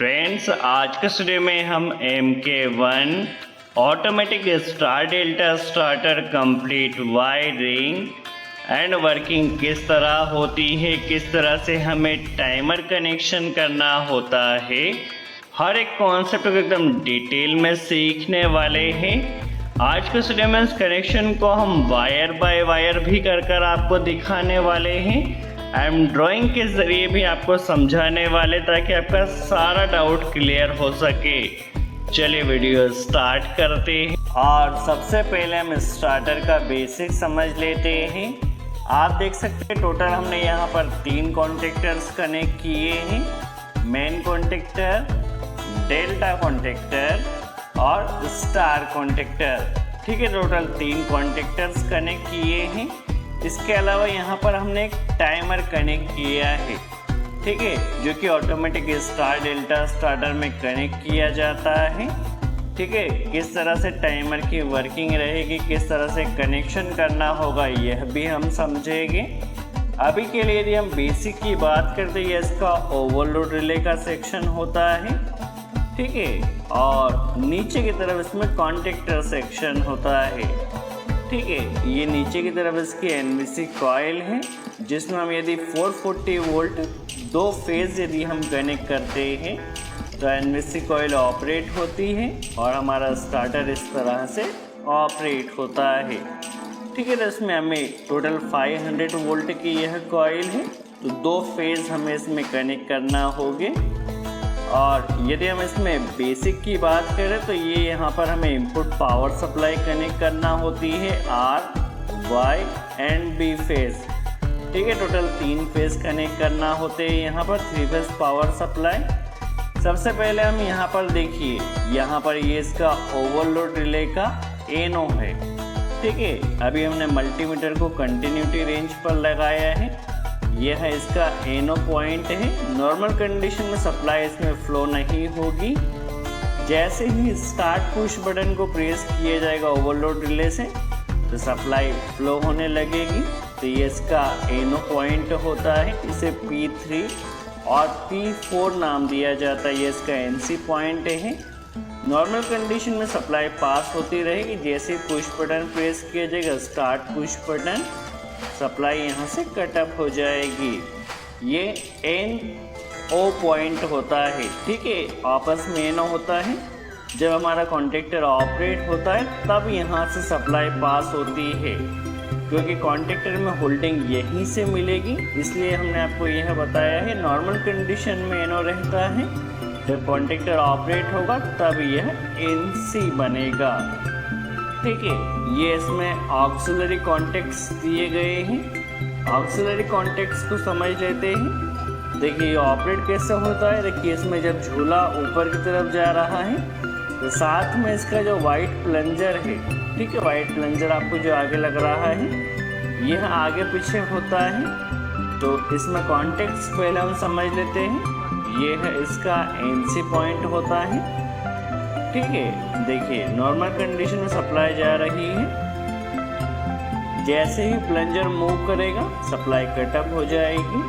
Friends, आज के studio में हम MK1 automatic star delta starter complete wiring and working किस तरह होती है, किस तरह से हमें टाइमर कनेक्शन करना होता है, हर एक कॉन्सेप्ट को एकदम डिटेल में सीखने वाले हैं। आज के स्टूडियो में इस कनेक्शन को हम वायर बाय वायर भी कर आपको दिखाने वाले हैं एंड ड्राइंग के ज़रिए भी आपको समझाने वाले ताकि आपका सारा डाउट क्लियर हो सके। चलिए वीडियो स्टार्ट करते हैं और सबसे पहले हम स्टार्टर का बेसिक समझ लेते हैं। आप देख सकते हैं टोटल हमने यहाँ पर 3 कॉन्टेक्टर्स कनेक्ट किए हैं, मेन कॉन्टेक्टर, डेल्टा कॉन्टेक्टर और स्टार कॉन्टेक्टर। ठीक है, टोटल 3 कॉन्टेक्टर्स कनेक्ट किए हैं। इसके अलावा यहाँ पर हमने एक टाइमर कनेक्ट किया है, ठीक है, जो कि ऑटोमेटिक स्टार डेल्टा स्टार्टर में कनेक्ट किया जाता है। ठीक है, किस तरह से टाइमर की वर्किंग रहेगी, किस तरह से कनेक्शन करना होगा, यह भी हम समझेंगे। अभी के लिए यदि हम बेसिक की बात करते हैं, इसका ओवरलोड रिले का सेक्शन होता है, ठीक है, और नीचे की तरफ इसमें कॉन्टेक्टर सेक्शन होता है। ठीक है, ये नीचे की तरफ इसकी एनवीसी कॉइल है जिसमें हम यदि 440 वोल्ट 2 फेज यदि हम कनेक्ट करते हैं तो एनवीसी कॉइल ऑपरेट होती है और हमारा स्टार्टर इस तरह से ऑपरेट होता है। ठीक है, तो इसमें हमें टोटल 500 वोल्ट की यह कॉइल है, तो 2 फेज हमें इसमें कनेक्ट करना होंगे। और यदि हम इसमें बेसिक की बात करें तो ये यहाँ पर हमें इनपुट पावर सप्लाई कनेक्ट करना होती है R, Y and B phase. ठीक है, टोटल 3 फेज कनेक्ट करना होते हैं यहाँ पर 3 फेज पावर सप्लाई। सबसे पहले हम यहाँ पर देखिए, यहाँ पर ये इसका ओवरलोड रिले का NO है। ठीक है, अभी हमने मल्टीमीटर को कंटिन्यूटी रेंज पर लगाया है, यह है इसका NO पॉइंट है। नॉर्मल कंडीशन में सप्लाई इसमें फ्लो नहीं होगी। जैसे ही स्टार्ट पुश बटन को प्रेस किया जाएगा ओवरलोड रिले से तो सप्लाई फ्लो होने लगेगी। तो ये इसका NO पॉइंट होता है, इसे P3 और P4 नाम दिया जाता है। ये इसका NC पॉइंट है। नॉर्मल कंडीशन में सप्लाई पास होती रहेगी, जैसे पुश बटन प्रेस किया जाएगा स्टार्ट पुश बटन, सप्लाई यहाँ से कट ऑफ हो जाएगी। ये NO पॉइंट होता है। ठीक है, आपस में NO होता है। जब हमारा कॉन्टेक्टर ऑपरेट होता है तब यहाँ से सप्लाई पास होती है, क्योंकि कॉन्टेक्टर में होल्डिंग यहीं से मिलेगी, इसलिए हमने आपको यह बताया है। नॉर्मल कंडीशन में NO रहता है, जब कॉन्टेक्टर ऑपरेट होगा तब यह NC बनेगा। ठीक है, ये इसमें ऑक्सिलरी कॉन्टेक्ट्स दिए गए हैं। ऑक्सिलरी कॉन्टेक्ट्स को समझ लेते हैं। देखिए ये ऑपरेट कैसे होता है। देखिए इसमें जब झूला ऊपर की तरफ जा रहा है तो साथ में इसका जो वाइट प्लंजर है, ठीक है, वाइट प्लंजर आपको जो आगे लग रहा है यह आगे पीछे होता है। तो इसमें कॉन्टेक्ट्स पहले हम समझ लेते हैं। ये है इसका NC पॉइंट होता है। ठीक है, देखिए नॉर्मल कंडीशन में सप्लाई जा रही है, जैसे ही प्लंजर मूव करेगा सप्लाई कट ऑफ हो जाएगी।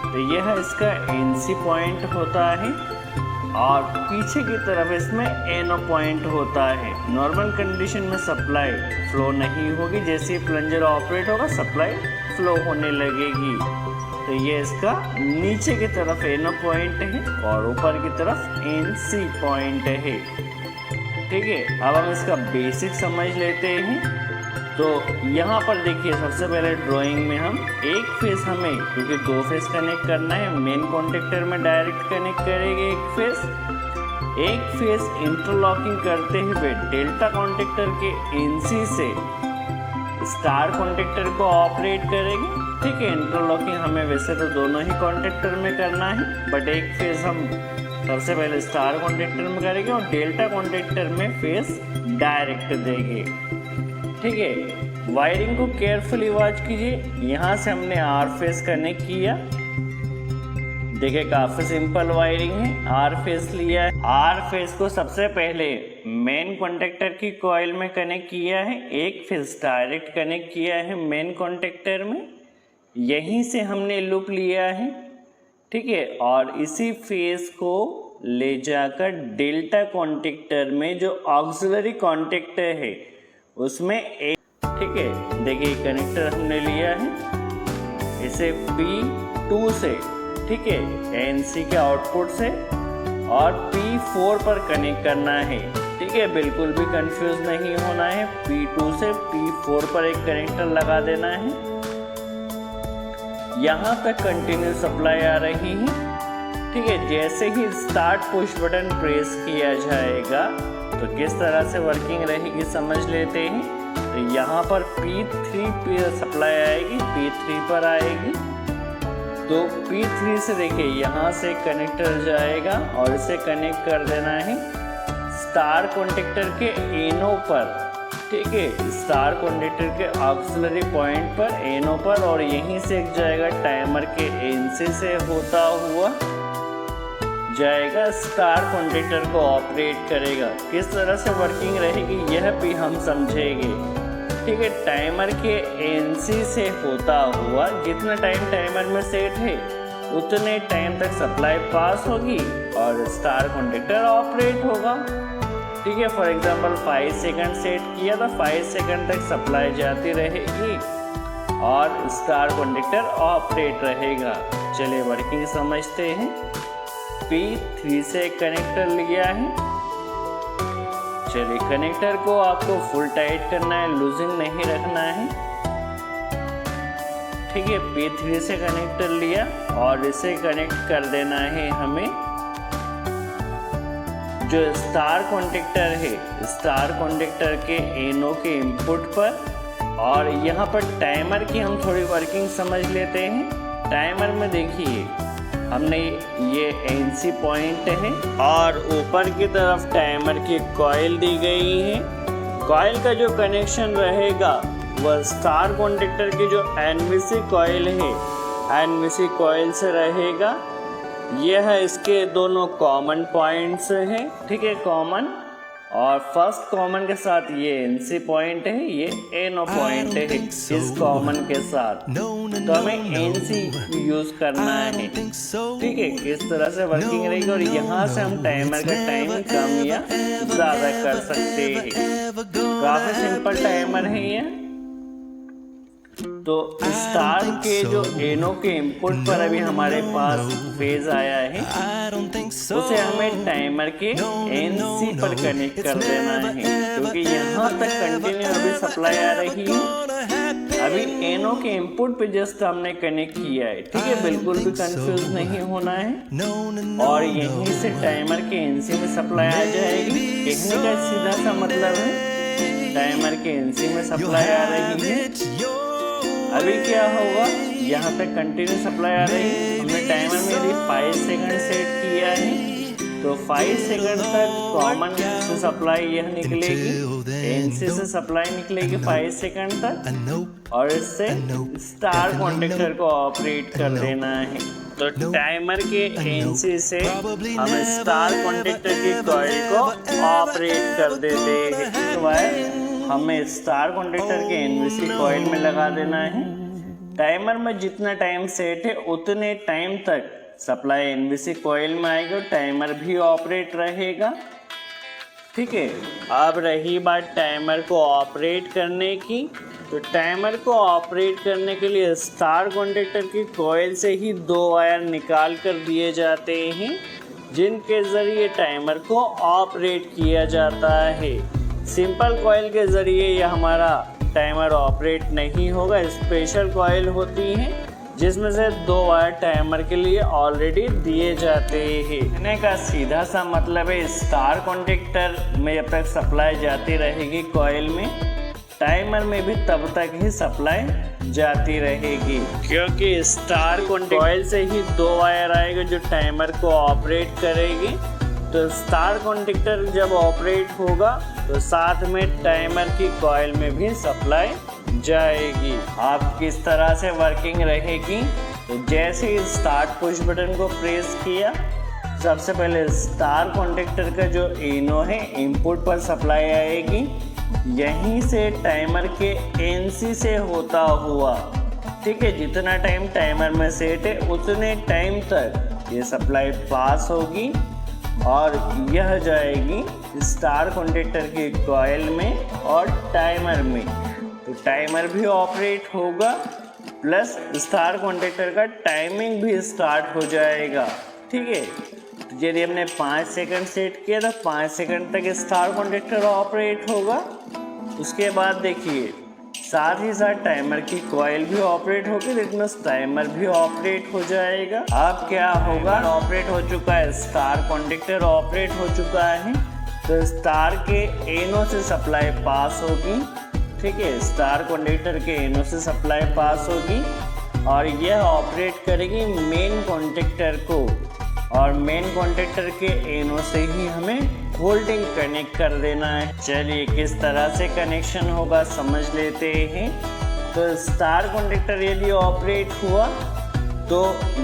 तो यह इसका NC पॉइंट होता है और पीछे की तरफ इसमें NO पॉइंट होता है। नॉर्मल कंडीशन में सप्लाई फ्लो नहीं होगी, जैसे ही प्लंजर ऑपरेट होगा सप्लाई फ्लो होने लगेगी। तो ये इसका नीचे की तरफ NO पॉइंट है और ऊपर की तरफ NC पॉइंट है। ठीक है, अब हम इसका बेसिक समझ लेते हैं। तो यहाँ पर देखिए सबसे पहले ड्राइंग में हम एक फेस, हमें क्योंकि 2 फेस कनेक्ट करना है, मेन कॉन्टेक्टर में डायरेक्ट कनेक्ट करेंगे एक फेस इंटरलॉकिंग करते हुए डेल्टा कॉन्टेक्टर के NC से स्टार कॉन्टेक्टर को ऑपरेट करेंगे। ठीक है, इंटरलॉकिंग हमें वैसे तो दोनों ही कॉन्टेक्टर में करना है, बट एक फेस हम सबसे पहले स्टार कॉन्टेक्टर में करेंगे और डेल्टा कॉन्टेक्टर में फेस डायरेक्ट देंगे। ठीक है, वायरिंग को केयरफुली वॉच कीजिए। यहाँ से हमने R फेस कनेक्ट किया, देखिए काफ़ी सिंपल वायरिंग है। R फेस लिया है, R फेस को सबसे पहले मेन कॉन्टेक्टर की कॉइल में कनेक्ट किया है, एक फेस डायरेक्ट कनेक्ट किया है मेन कॉन्टेक्टर में, यहीं से हमने लूप लिया है। ठीक है, और इसी फेस को ले जाकर डेल्टा कॉन्टेक्टर में जो ऑक्सिलरी कॉन्टेक्टर है उसमें एक, ठीक है, देखिए कनेक्टर हमने लिया है, इसे P2 से, ठीक है, ANC के आउटपुट से और P4 पर कनेक्ट करना है, ठीक है, बिल्कुल भी कंफ्यूज नहीं होना है। P2 से P4 पर एक कनेक्टर लगा देना है। यहाँ तक कंटिन्यू सप्लाई आ रही है, ठीक है। जैसे ही स्टार्ट पुश बटन प्रेस किया जाएगा तो किस तरह से वर्किंग रहेगी समझ लेते हैं। तो यहाँ पर P3 पर सप्लाई आएगी, P3 पर आएगी, तो P3 से देखिए यहाँ से कनेक्टर जाएगा और इसे कनेक्ट कर देना है स्टार कॉन्टेक्टर के एनो पर, ठीक है, स्टार कॉन्टेक्टर के ऑक्सिलरी पॉइंट पर, एनो पर, और यहीं से जाएगा टाइमर के एनसी से होता हुआ जाएगा, स्टार कॉन्टेक्टर को ऑपरेट करेगा। किस तरह से वर्किंग रहेगी यह भी हम समझेंगे, ठीक है। टाइमर के एनसी से होता हुआ जितना टाइम टाइमर में सेट है उतने टाइम तक सप्लाई पास होगी और स्टार कॉन्टेक्टर ऑपरेट होगा, ठीक है। फॉर एग्जांपल 5 सेकंड सेट किया तो 5 सेकंड तक सप्लाई जाती रहेगी और स्टार कॉन्टेक्टर ऑपरेट रहेगा। चलिए वर्किंग समझते हैं। P3 से कनेक्टर लिया है, चलिए कनेक्टर को आपको फुल टाइट करना है, लूजिंग नहीं रखना है, ठीक है। P3 से कनेक्टर लिया और इसे कनेक्ट कर देना है हमें जो स्टार कॉन्टेक्टर है, स्टार कॉन्टेक्टर के एनो के इनपुट पर। और यहाँ पर टाइमर की हम थोड़ी वर्किंग समझ लेते हैं। टाइमर में देखिए हमने ये एनसी पॉइंट है और ऊपर की तरफ टाइमर की कॉइल दी गई है। कॉइल का जो कनेक्शन रहेगा वह स्टार कॉन्टेक्टर की जो एनवीसी कॉइल है, एनवीसी कॉइल से रहेगा। यह इसके दोनों कॉमन पॉइंट्स हैं, ठीक है, कॉमन, और फर्स्ट कॉमन के साथ ये एनसी पॉइंट है, ये एनो पॉइंट है इस कॉमन के साथ। तो हमें एनसी यूज करना है, ठीक है। किस तरह से वर्किंग रहेगी और यहाँ से हम टाइमर का टाइम कम या ज़्यादा कर सकते हैं। काफ़ी सिंपल टाइमर है ये। तो स्टार के जो एनो के इनपुट पर अभी हमारे पास फेज आया है, उसे हमें टाइमर के एनसी पर कनेक्ट कर देना है, क्योंकि यहाँ तक कंटिन्यू अभी सप्लाई आ रही है। अभी एनो के इनपुट पे जस्ट हमने कनेक्ट किया है, ठीक है, बिल्कुल भी कंफ्यूज नहीं होना है। और यहीं से टाइमर के एनसी में सप्लाई आ जाएगी। कहने का सीधा सा मतलब है टाइमर के एनसी में सप्लाई आ रही है। अभी क्या होगा, यहाँ तक कंटिन्यू सप्लाई आ रही है। हमने टाइमर में यदि 5 सेकंड सेट किया है तो 5 सेकंड तक कॉमन से सप्लाई यह निकलेगी, एनसी से सप्लाई निकलेगी 5 सेकंड तक, और इससे स्टार कॉन्टेक्टर को ऑपरेट कर देना है। तो टाइमर के एनसी से हम स्टार कॉन्टेक्टर की कॉइल को ऑपरेट कर देते हैं। हमें स्टार कॉन्टेक्टर के एनवीसी कॉइल में लगा देना है। टाइमर में जितना टाइम सेट है उतने टाइम तक सप्लाई एनवीसी कॉइल में आएगी और टाइमर भी ऑपरेट रहेगा, ठीक है। अब रही बात टाइमर को ऑपरेट करने की, तो टाइमर को ऑपरेट करने के लिए स्टार कॉन्टेक्टर की कॉइल से ही 2 वायर निकाल कर दिए जाते हैं, जिनके ज़रिए टाइमर को ऑपरेट किया जाता है। सिंपल कॉइल के ज़रिए यह हमारा टाइमर ऑपरेट नहीं होगा। स्पेशल कॉइल होती हैं जिसमें से 2 वायर टाइमर के लिए ऑलरेडी दिए जाते हैं। कहने का सीधा सा मतलब है स्टार कॉन्टेक्टर में जब तक सप्लाई जाती रहेगी कॉइल में, टाइमर में भी तब तक ही सप्लाई जाती रहेगी, क्योंकि स्टार कॉइल से ही 2 वायर आएगा जो टाइमर को ऑपरेट करेगी। तो स्टार कॉन्टेक्टर जब ऑपरेट होगा तो साथ में टाइमर की कॉइल में भी सप्लाई जाएगी। आप किस तरह से वर्किंग रहेगी, तो जैसे ही स्टार्ट पुश बटन को प्रेस किया, सबसे पहले स्टार कॉन्टेक्टर का जो एनो है इनपुट पर सप्लाई आएगी, यहीं से टाइमर के एनसी से होता हुआ, ठीक है, जितना टाइम टाइमर में सेट है उतने टाइम तक ये सप्लाई पास होगी और यह जाएगी स्टार कॉन्टेक्टर के कॉइल में और टाइमर में। तो टाइमर भी ऑपरेट होगा प्लस स्टार कॉन्टेक्टर का टाइमिंग भी स्टार्ट हो जाएगा। ठीक है, तो यदि हमने 5 सेकंड सेट किया तो 5 सेकंड तक स्टार कॉन्टेक्टर ऑपरेट होगा। उसके बाद देखिए साथ ही साथ टाइमर की कॉइल भी ऑपरेट होगी, लेकिन टाइमर भी ऑपरेट हो जाएगा। अब क्या होगा, ऑपरेट हो चुका है, स्टार कॉन्टेक्टर ऑपरेट हो चुका है, तो स्टार के एनो से सप्लाई पास होगी। ठीक है, स्टार कॉन्टेक्टर के एनो से सप्लाई पास होगी और यह ऑपरेट करेगी मेन कॉन्टेक्टर को, और मेन कॉन्टेक्टर के एनो से ही हमें होल्डिंग कनेक्ट कर देना है। चलिए किस तरह से कनेक्शन होगा समझ लेते हैं। तो स्टार कॉन्टेक्टर यदि ऑपरेट हुआ तो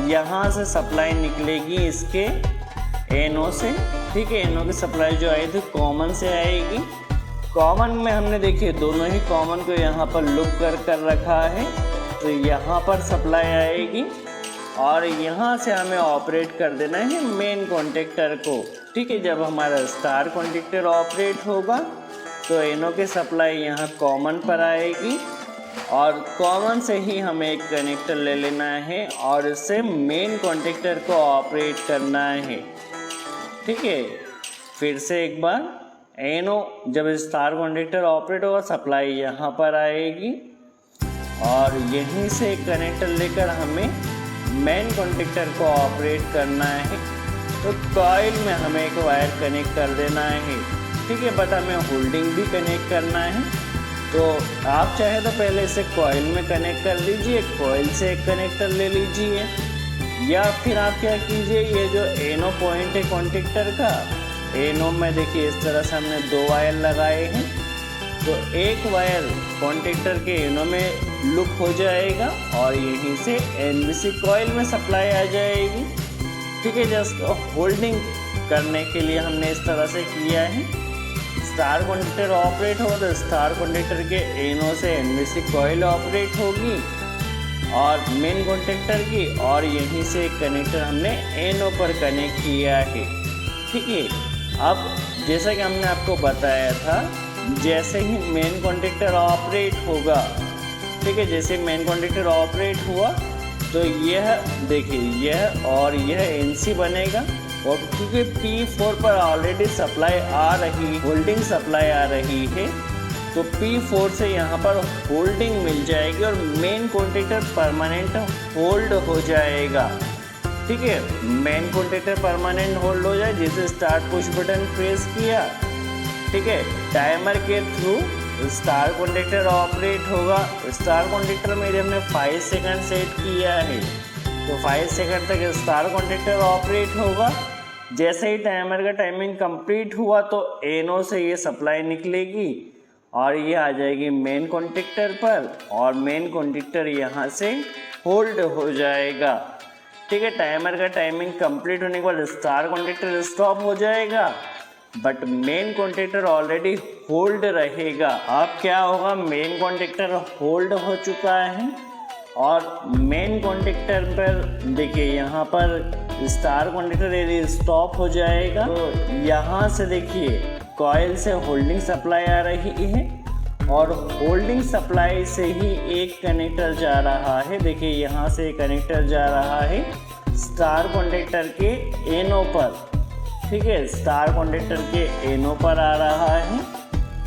यहाँ से सप्लाई निकलेगी इसके एनो से। ठीक है, एनो की सप्लाई जो आई थी कॉमन से आएगी। कॉमन में हमने देखिए दोनों ही कॉमन को यहाँ पर लुक कर रखा है, तो यहाँ पर सप्लाई आएगी और यहाँ से हमें ऑपरेट कर देना है मेन कॉन्टेक्टर को। ठीक है, जब हमारा स्टार कॉन्टेक्टर ऑपरेट होगा तो एनो की सप्लाई यहाँ कॉमन पर आएगी और कॉमन से ही हमें एक कनेक्टर ले लेना है और इससे मेन कॉन्टेक्टर को ऑपरेट करना है। ठीक है, फिर से एक बार, एनो जब स्टार कॉन्टेक्टर ऑपरेट होगा सप्लाई यहाँ पर आएगी और यहीं से कनेक्टर लेकर हमें मेन कॉन्टेक्टर को ऑपरेट करना है। तो कॉइल में हमें एक वायर कनेक्ट कर देना है। ठीक है, बट हमें होल्डिंग भी कनेक्ट करना है। तो आप चाहे तो पहले इसे कॉइल में कनेक्ट कर दीजिए, कॉइल से एक कनेक्टर ले लीजिए, या फिर आप क्या कीजिए, ये जो एनो पॉइंट है कॉन्टेक्टर का, एनो में देखिए इस तरह से हमने 2 वायर लगाए हैं, तो एक वायर कॉन्टेक्टर के एनो में लुक हो जाएगा और यहीं से एनबीसी कॉइल में सप्लाई आ जाएगी। ठीक है, जस्ट होल्डिंग करने के लिए हमने इस तरह से किया है। स्टार कॉन्टेक्टर ऑपरेट होगा तो स्टार कॉन्टेक्टर के एनो से एनबीसी कॉइल ऑपरेट होगी और मेन कॉन्टेक्टर की, और यहीं से एक कनेक्टर हमने एनो पर कनेक्ट किया है। ठीक है, अब जैसा कि हमने आपको बताया था, जैसे ही मेन कॉन्टेक्टर ऑपरेट होगा, ठीक है, जैसे मेन कॉन्टेक्टर ऑपरेट हुआ तो यह देखिए यह और यह एनसी बनेगा, और क्योंकि P4 पर ऑलरेडी सप्लाई आ रही, होल्डिंग सप्लाई आ रही है, तो P4 से यहाँ पर होल्डिंग मिल जाएगी और मेन कॉन्टेक्टर परमानेंट होल्ड हो जाएगा। ठीक है, मेन कॉन्टेक्टर परमानेंट होल्ड हो जाए, जैसे स्टार्ट पुश बटन प्रेस किया, ठीक है, टाइमर के थ्रू स्टार कॉन्टेक्टर ऑपरेट होगा। स्टार कॉन्टेक्टर में हमने 5 सेकंड सेट किया है, तो 5 सेकंड तक स्टार कॉन्टेक्टर ऑपरेट होगा। जैसे ही टाइमर का टाइमिंग कंप्लीट हुआ तो एनो से ये सप्लाई निकलेगी और ये आ जाएगी मेन कॉन्टेक्टर पर, और मेन कॉन्टेक्टर यहाँ से होल्ड हो जाएगा। ठीक है, टाइमर का टाइमिंग कंप्लीट होने के बाद स्टार कॉन्टेक्टर स्टॉप हो जाएगा, but main contactor already hold रहेगा। अब क्या होगा, मेन कॉन्टेक्टर होल्ड हो चुका है और मेन कॉन्टेक्टर पर देखिए यहाँ पर स्टार कॉन्टेक्टर यदि स्टॉप हो जाएगा तो यहाँ से देखिए कॉइल से होल्डिंग सप्लाई आ रही है और होल्डिंग सप्लाई से ही एक कनेक्टर जा रहा है। देखिए यहाँ से कनेक्टर जा रहा है स्टार कॉन्टेक्टर के एनो पर। ठीक है, स्टार कॉन्टेक्टर के एनो पर आ रहा है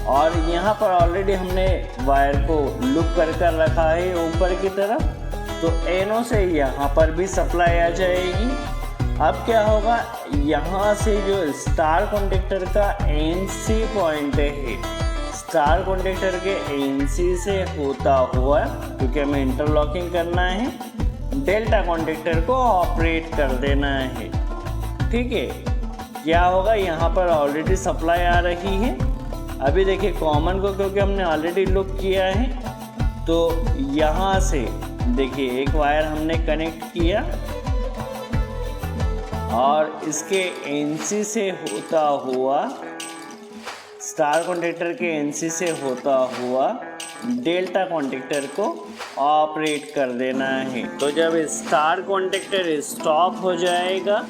और यहाँ पर ऑलरेडी हमने वायर को लुक कर रखा है ऊपर की तरफ, तो एनो से यहाँ पर भी सप्लाई आ जाएगी। अब क्या होगा, यहाँ से जो स्टार कॉन्टेक्टर का एनसी पॉइंट है, स्टार कॉन्टेक्टर के एनसी से होता हुआ, क्योंकि हमें इंटरलॉकिंग करना है, डेल्टा कॉन्टेक्टर को ऑपरेट कर देना है। ठीक है, क्या होगा, यहाँ पर ऑलरेडी सप्लाई आ रही है। अभी देखिए कॉमन को क्योंकि हमने ऑलरेडी लुक किया है, तो यहाँ से देखिए एक वायर हमने कनेक्ट किया और इसके एनसी से होता हुआ, स्टार कॉन्टेक्टर के एनसी से होता हुआ डेल्टा कॉन्टेक्टर को ऑपरेट कर देना है। तो जब स्टार कॉन्टेक्टर स्टॉप हो जाएगा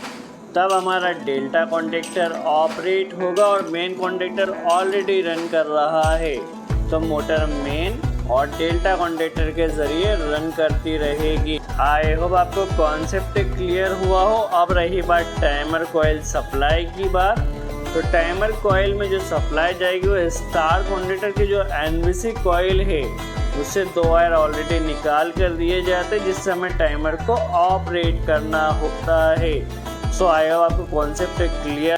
तब हमारा डेल्टा कॉन्टेक्टर ऑपरेट होगा और मेन कॉन्टेक्टर ऑलरेडी रन कर रहा है, तो मोटर मेन और डेल्टा कॉन्टेक्टर के ज़रिए रन करती रहेगी। आई होप आपको कॉन्सेप्ट क्लियर हुआ हो। अब रही बात टाइमर कॉइल सप्लाई की बात, तो टाइमर कॉइल में जो सप्लाई जाएगी वो स्टार कॉन्टेक्टर की जो एनवीसी कॉइल है उससे 2 वायर ऑलरेडी निकाल कर दिए जाते हैं, जिससे हमें टाइमर को ऑपरेट करना होता है। सो आई होप आपको कॉन्सेप्ट क्लियर